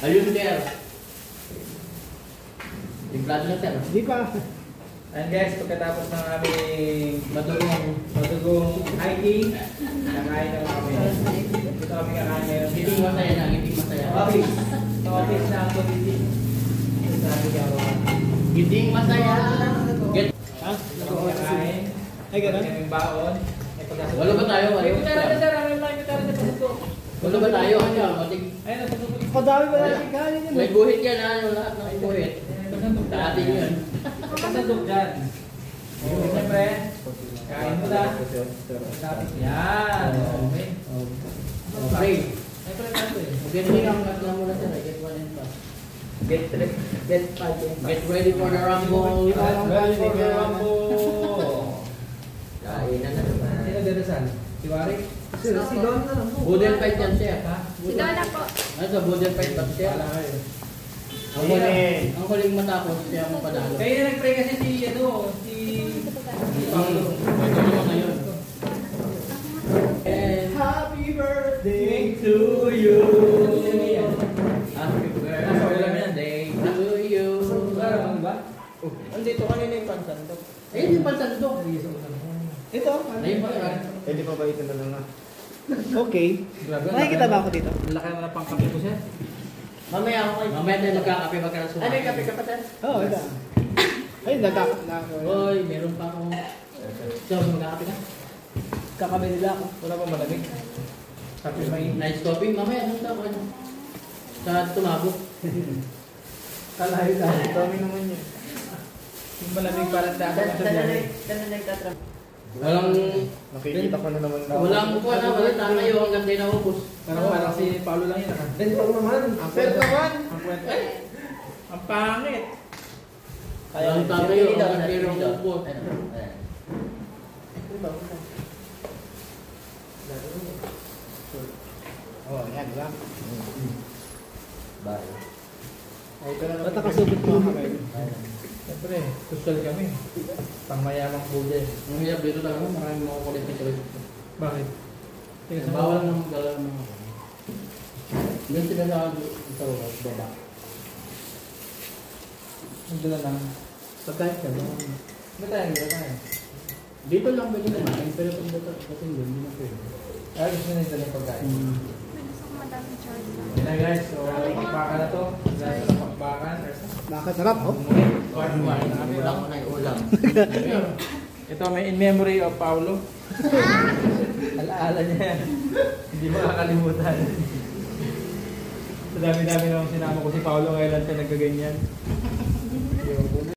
Ayun, sir. Timplado na, sir. Hindi pa. And guys, pagkatapos ng aming madugong hiking, nakain na kami. Dito kami kakain ngayon. Hindi masaya na, hindi masaya. Office. Sa office na ako dito. Sabi ka ako. Hindi masaya. Get. Ha? Dito kami kakain. Ay, ganun? Kaming baon. Walo ba tayo? May kutara na sir. Ano lang yung kutara sa pasok ko? Walo ba tayo? Ano? Matig. Ayun, pasok ko. Kadami ba natin kain yun? May buhit yan, ano? Lahat ng buhit. Sa atin yun. Kasandok dyan. Siyempre, kain mo lang. Tapos yan. Okay. Okay. Siyempre, tayo eh. Get ready ang katla muna sir. Get one and pass. Get Get ready for the rumble. ready for the rumble. Kain na naman. Sino dadasal? Si Wari? Si Don na lang po. Budel fight yan sir. Ha? Si Donna po. Ano sa budel fight ba sir? Wala kayo. Ang huling matapos siya ang padalo. Kayo na nag-pray kasi si Paulo. Ito naman ngayon. And Happy birthday to you. Happy birthday to you. Ano ba? Andito kanina yung pansandok. Ayun yung pansandok. Ito? Ayun pa yan. Hindi pa ba ito na lang na? Okay. Nakikita ba ako dito? Laki na pang kape ko siya. Mamaya tayo magkakape magkakasuha. Ano yung kape ka pa tayo? Oo, ito. Ay, Hoy, meron pa akong... So, magkakape ka? Kakabe nila ako. Wala pa malamig. Kape may Nice coffee. Mamaya, anong tao? Sa tumabok. kalayo lang. Dami naman yan. Yung malamig parang dami ito Dala dyan. na nagtatra. Walang... Nakikita ko na naman na. Walang upo na. Walang tatayo hanggang di naubos. Parang si Paulo lang yun. Ganito naman. Ang naman! Ang kwento. Ang pangit! Walang tatayo hanggang di naubos. Oh, yan, di ba? Bye. Ay, ito na Ba't nakasubit mo kami? Siyempre, social kami. Pangmayamang budel. Ang hirap dito talaga, maraming mga kulit na kulit. Bakit? Bawal ng galaw ng mga Ganun sila na ito, baba. Nandun na lang. Pagkain ka ba? Ba tayo? Ba tayo? Dito lang pwede kumain, pero pag dito kasi hindi na pwede. Ay, gusto na yung dalang pagkain. Gusto ko madaming choice. Yan na guys, so pakbakan na to. Dahil sa pakbakan. Nakasarap, oh. Part 1 na kami. Ulang ko na yung ulam. Ito may in memory of Paulo. Alaala niya yan. Hindi makakalimutan. Sa dami-dami naman sinama ko si Paulo ngayon lang siya nagkaganyan.